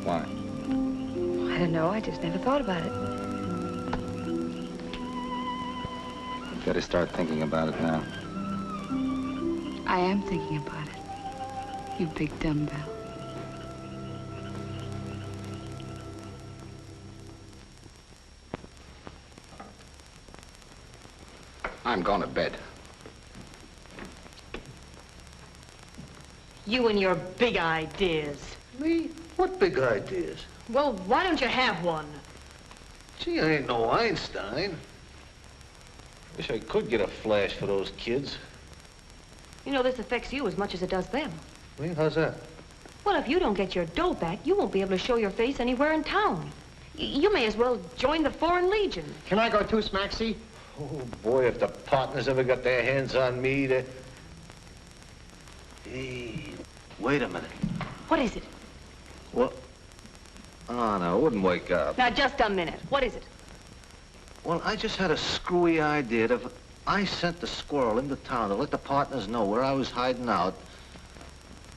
Why? I don't know. I just never thought about it. You better start thinking about it now. I am thinking about it. You big dumbbell. I'm going to bed. You and your big ideas. Me? What big ideas? Well, why don't you have one? Gee, I ain't no Einstein. Wish I could get a flash for those kids. You know, this affects you as much as it does them. Me? How's that? Well, if you don't get your dough back, you won't be able to show your face anywhere in town. You may as well join the Foreign Legion. Can I go too, Smaxy? Oh, boy, if the partners ever got their hands on me, they... Hey, wait a minute. What is it? What? Oh, no, it wouldn't wake up. Now, just a minute. What is it? Well, I just had a screwy idea that if I sent the squirrel into town to let the partners know where I was hiding out.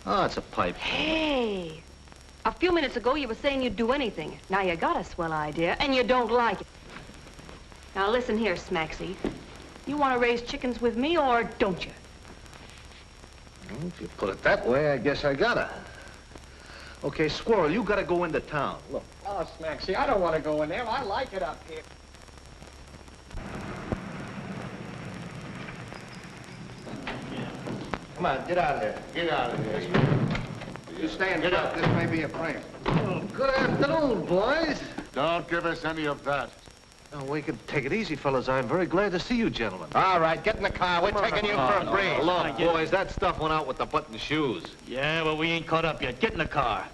Oh, it's a pipe. Hey, a few minutes ago you were saying you'd do anything. Now you got a swell idea, and you don't like it. Now listen here, Smaxy. You want to raise chickens with me, or don't you? Well, if you put it that way, I guess I gotta. Okay, Squirrel, you gotta go into town. Look. Oh, Smaxy, I don't want to go in there. I like it up here. Come on, get out of there. Get out of here. You stay in front. This may be a prank. Oh, good afternoon, boys. Don't give us any of that. Oh, we can take it easy, fellas. I'm very glad to see you gentlemen. All right, get in the car. We're taking you for a breeze. Look, boys, that stuff went out with the button shoes. Yeah, but we ain't caught up yet. Get in the car.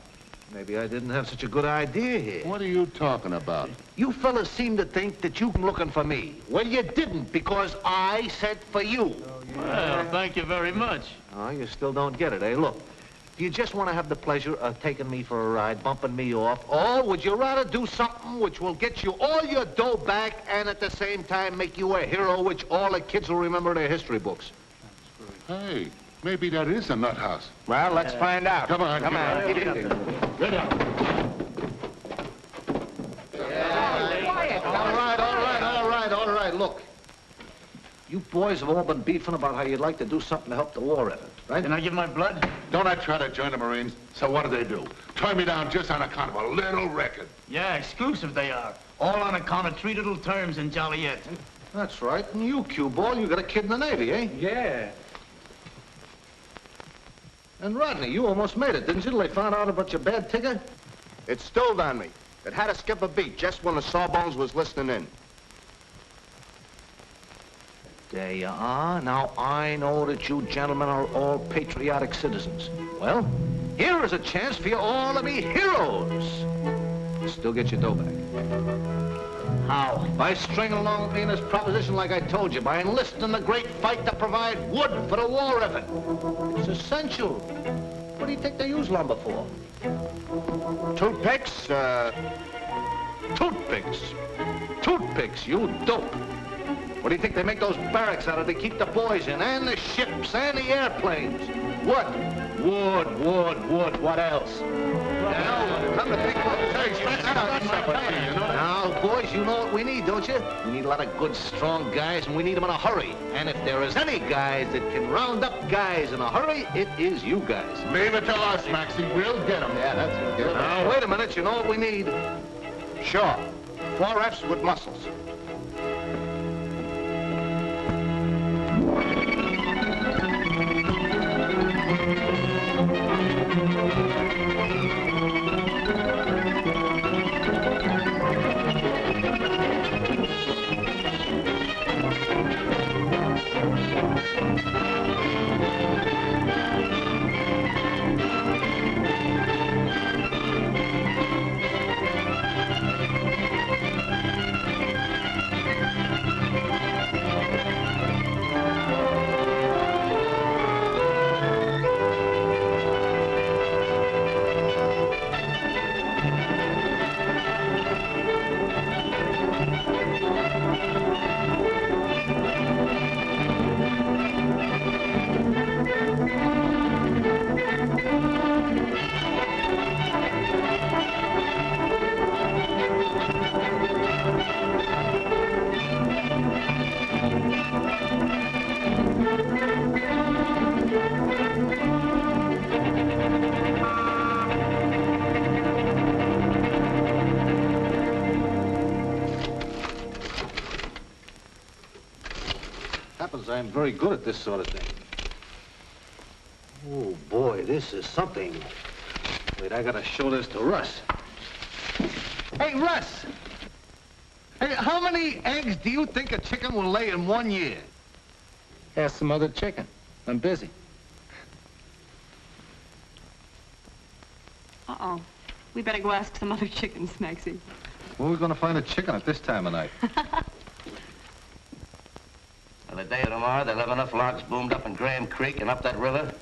Maybe I didn't have such a good idea here. What are you talking about? You fellas seem to think that you're looking for me. Well, you didn't, because I sent for you. Well, thank you very much. Oh, you still don't get it, eh? Look, do you just want to have the pleasure of taking me for a ride, bumping me off, or would you rather do something which will get you all your dough back and at the same time make you a hero which all the kids will remember in their history books? Hey, maybe that is a nut house. Well, let's find out. Come on, Come on. Get in. Get down. All right, look. You boys have all been beefing about how you'd like to do something to help the war effort, right? Can I give my blood? Don't I try to join the Marines? So what do? Turn me down just on account of a little record. Yeah, exclusive they are. All on account of 3 little terms in Joliet. That's right. And you, cue ball, you got a kid in the Navy, eh? Yeah. And Rodney, you almost made it, didn't you, till they found out about your bad ticker? It stilled on me. It had to skip a beat just when the Sawbones was listening in. There you are. Now, I know that you gentlemen are all patriotic citizens. Well, here is a chance for you all to be heroes. Still get your dough back. How? By stringing along with me in this proposition like I told you, by enlisting in the great fight to provide wood for the war effort. It's essential. What do you think they use lumber for? Toothpicks, Toothpicks. Toothpicks, you dope. What do you think they make those barracks out of to keep the boys in, and the ships, and the airplanes? What? Wood. What else? come to think of it, Now, boys, you know what we need, don't you? We need a lot of good, strong guys, and we need them in a hurry. And if there is any guys that can round up guys in a hurry, it is you guys. Leave it to us, Maxie. We'll get them. Yeah, that's it. Now, wait a minute. You know what we need? Sure. 4 reps with muscles. I'm very good at this sort of thing. Oh, boy, this is something. Wait, I gotta show this to Russ. Hey, Russ! Hey, how many eggs do you think a chicken will lay in 1 year? Ask some other chicken. I'm busy. Uh-oh. We better go ask some other chickens, Maxie. Where are we gonna find a chicken at this time of night? Well, the day of tomorrow, they'll have enough logs boomed up in Graham Creek and up that river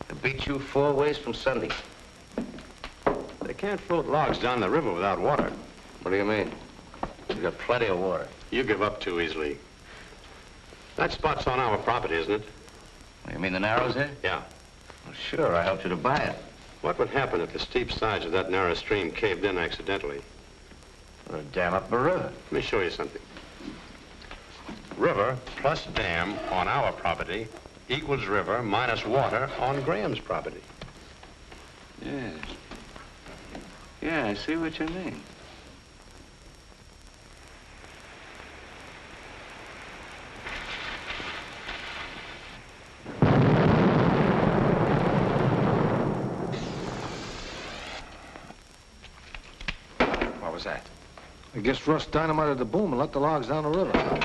to beat you 4 ways from Sunday. They can't float logs down the river without water. What do you mean? We've got plenty of water. You give up too easily. That spot's on our property, isn't it? You mean the Narrows here? Yeah. Well, sure, I helped you to buy it. What would happen if the steep sides of that narrow stream caved in accidentally? Well, dam up the river. Let me show you something. River plus dam on our property equals river minus water on Graham's property. Yes. Yeah, I see what you mean. What was that? I guess Russ dynamited the boom and let the logs down the river.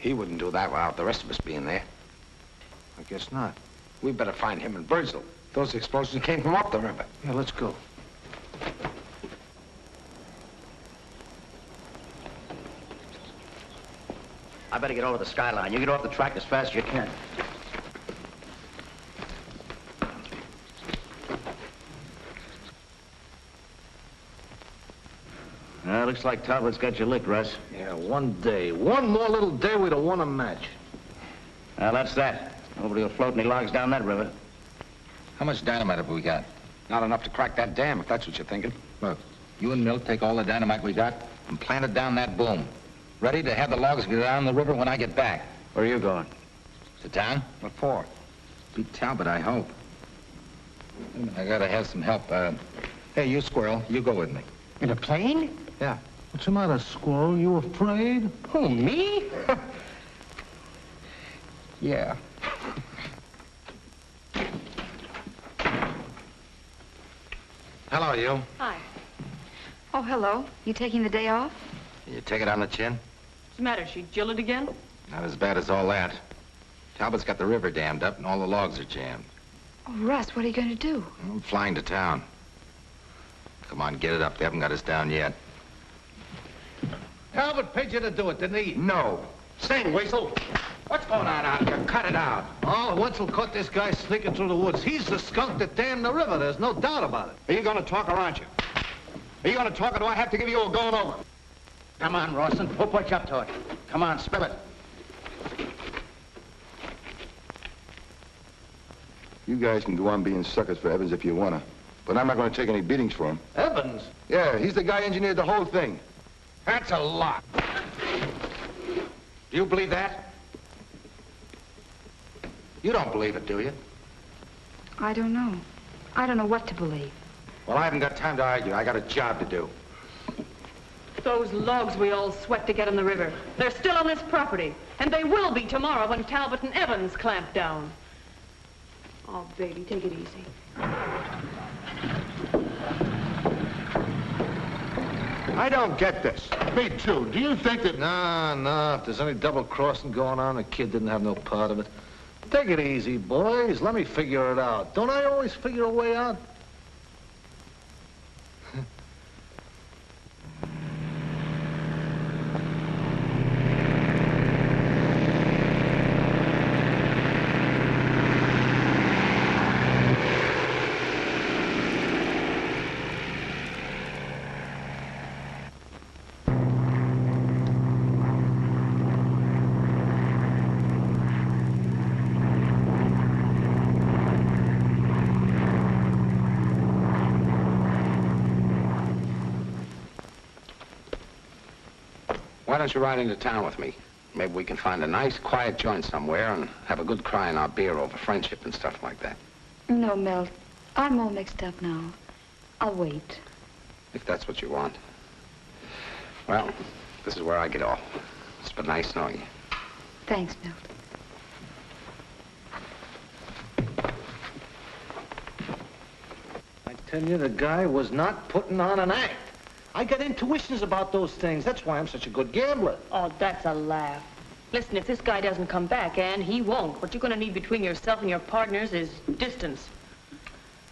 He wouldn't do that without the rest of us being there. I guess not. We better find him and Birdsell. Those explosions came from up the river. Yeah, let's go. I better get over the skyline. You get off the track as fast as you can. Looks like Talbot's got you licked, Russ. Yeah, one day. One more little day we'd have won a match. Well, that's that. Nobody will float any logs down that river. How much dynamite have we got? Not enough to crack that dam, if that's what you're thinking. Look, you and Milt take all the dynamite we got and plant it down that boom. Ready to have the logs go down the river when I get back. Where are you going? To town? What for? Beat Talbot, I hope. I gotta have some help. Hey, you Squirrel, you go with me. In a plane? Yeah. What's the matter, Squirrel? You afraid? Who, me? Yeah. Hello, you. Hi. Oh, hello. You taking the day off? You take it on the chin? What's the matter? She jilted again? Not as bad as all that. Talbot's got the river dammed up and all the logs are jammed. Oh, Russ, what are you going to do? I'm flying to town. Come on, get it up. They haven't got us down yet. Talbot paid you to do it, didn't he? No. Sing, Weasel. What's going on out here? Cut it out. Oh, Wetzel caught this guy sneaking through the woods. He's the skunk that dammed the river. There's no doubt about it. Are you going to talk or aren't you? Are you going to talk or do I have to give you a going over? Come on, Rawson. We'll put you up to it. Come on, spill it. You guys can go on being suckers for Evans if you wanna, but I'm not gonna take any beatings for him. Evans? Yeah, he's the guy who engineered the whole thing. That's a lot. Do you believe that? You don't believe it, do you? I don't know. I don't know what to believe. Well, I haven't got time to argue. I got a job to do. Those logs we all sweat to get in the river. They're still on this property. And they will be tomorrow when Talbot and Evans clamp down. Oh, baby, take it easy. I don't get this. Me too. Do you think that... Nah. If there's any double-crossing going on, the kid didn't have no part of it. Take it easy, boys. Let me figure it out. Don't I always figure a way out? Why don't you ride into town with me? Maybe we can find a nice, quiet joint somewhere and have a good cry in our beer over friendship and stuff like that. No, Milt. I'm all mixed up now. I'll wait. If that's what you want. Well, this is where I get off. It's been nice knowing you. Thanks, Milt. I tell you, the guy was not putting on an act. I got intuitions about those things. That's why I'm such a good gambler. Oh, that's a laugh. Listen, if this guy doesn't come back, and he won't, what you're going to need between yourself and your partners is distance.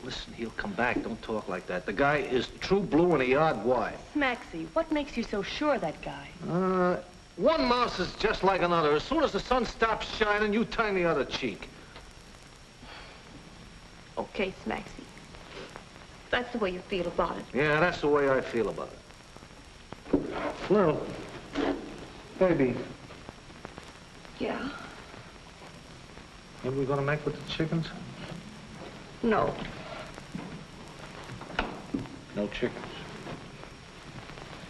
Listen, he'll come back. Don't talk like that. The guy is true blue and a yard wide. Maxie, what makes you so sure of that guy? One mouse is just like another. As soon as the sun stops shining, you turn the other cheek. Okay, Maxie. That's the way you feel about it. Yeah, that's the way I feel about it. Lil, baby, Yeah? what are we gonna make with the chickens? No. No chickens.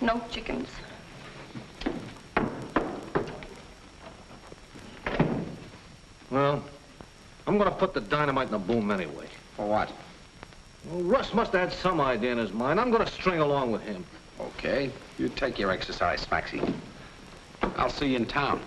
No chickens. Well, I'm gonna put the dynamite in the boom anyway. For what? Well, Russ must have had some idea in his mind. I'm gonna string along with him. Okay. You take your exercise, Maxie. I'll see you in town.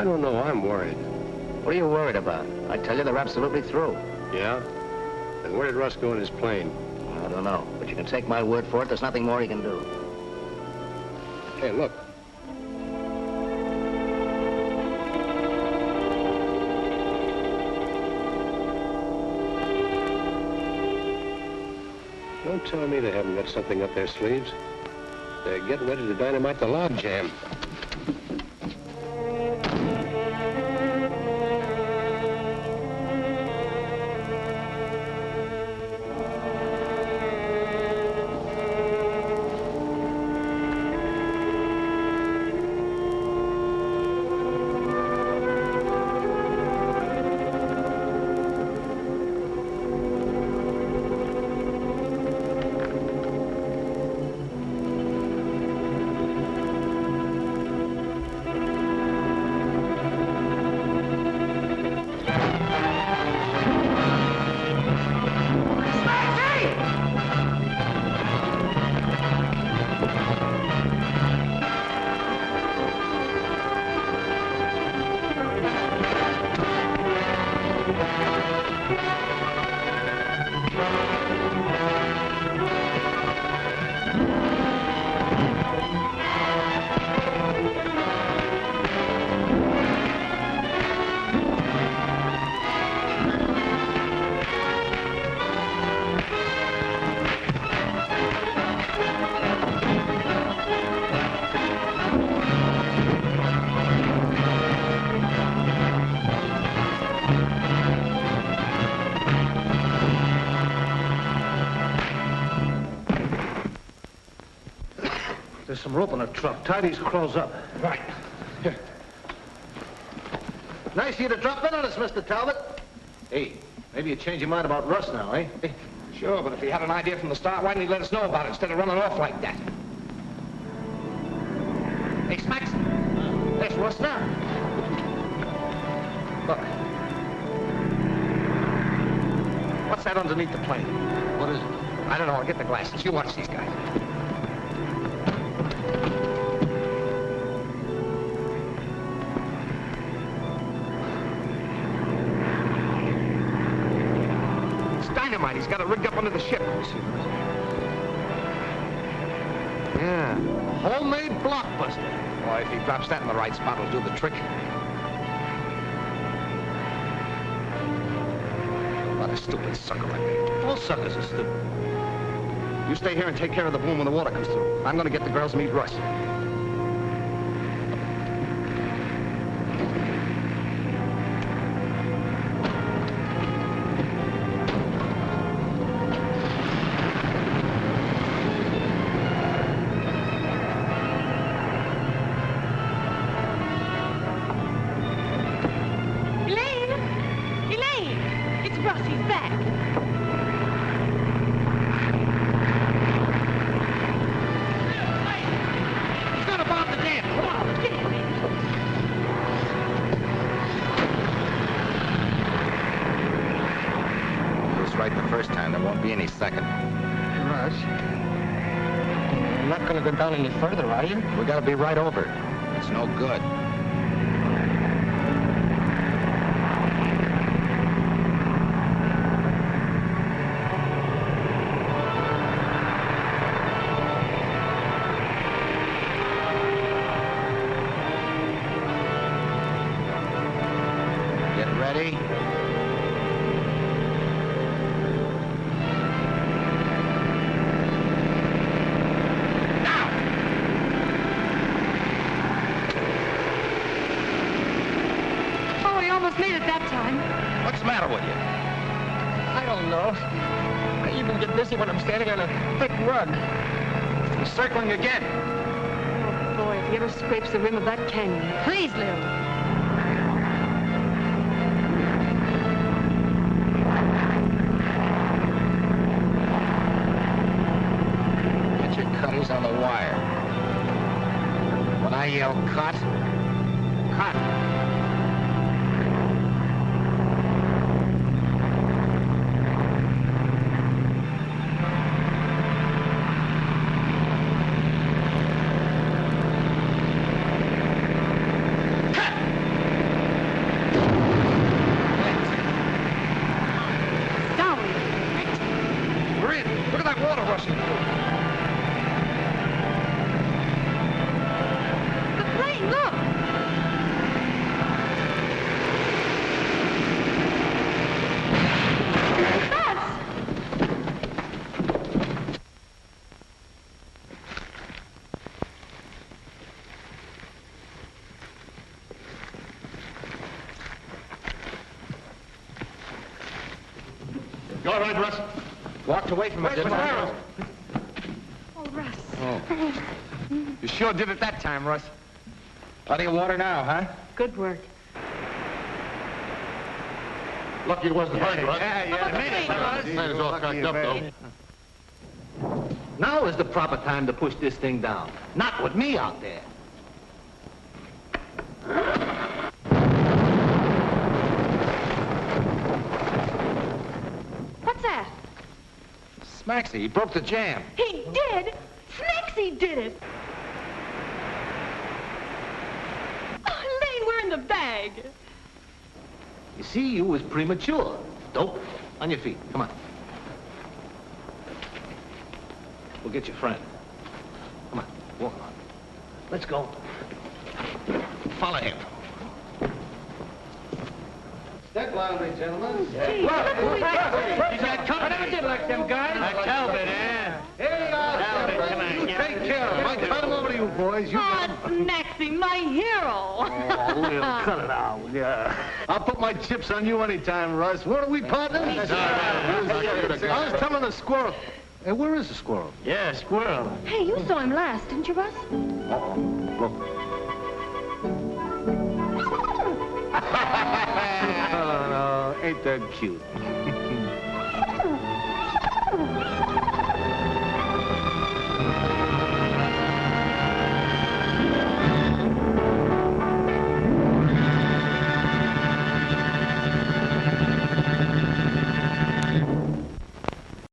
I don't know. I'm worried. What are you worried about? I tell you, they're absolutely through. Yeah? And where did Russ go in his plane? I don't know, but you can take my word for it. There's nothing more he can do. Hey, look. Don't tell me they haven't got something up their sleeves. They're getting ready to dynamite the log jam. There's some rope in the truck. Tie these crows up. Right. Here. Nice of you to drop in on us, Mr. Talbot. Hey, maybe you changed your mind about Russ now, eh? Hey. Sure, but if he had an idea from the start, why didn't he let us know about it instead of running off like that? Hey, Smacks. There's Russ now. Look. What's that underneath the plane? What is it? I don't know. I'll get the glasses. You watch these guys. Dynamite. He's got it rigged up under the ship. Yeah. Homemade blockbuster. Boy, if he drops that in the right spot, it'll do the trick. What a stupid sucker like that. All suckers are stupid. You stay here and take care of the boom when the water comes through. I'm gonna get the girls to meet Russ. Any second. Russ, you're not going to go down any further, are you? We got to be right over it. It's no good. Get ready. Made it that time. What's the matter with you? I don't know. I even get dizzy when I'm standing on a thick rug. He's circling again. Oh, boy, if he ever scrapes the rim of that canyon. Please, Lil. Get your cutters on the wire. When I yell cut, cut. that water rushing through? The plane, look! You all right, Russ? Walked away from it, didn't I? Oh, Russ. Oh. You sure did it that time, Russ. Plenty of water now, huh? Good work. Lucky it wasn't hurt, Russ. Yeah. Plane is all cracked up, though. Now is the proper time to push this thing down. Not with me out there. What's that? Smacksy, he broke the jam. He did? Snacksy did it! Oh, Lane, we're in the bag. You see, you was premature. Dope. On your feet. Come on. We'll get your friend. Come on. Walk on. Let's go. Follow him. Step lively, gentlemen. Gee, look at I never did like them guys. Talbot, eh? Hey, Talbot, come on. you take care of him. I turn him over to you boys. You Oh, Snacksy, my hero. Oh, we'll cut it out, yeah. I'll put my chips on you anytime, Russ. What are we, partners? I was telling the squirrel. Hey, where is the squirrel? Yeah, squirrel. Hey, you saw him last, didn't you, Russ? Look. Oh, no, ain't that cute?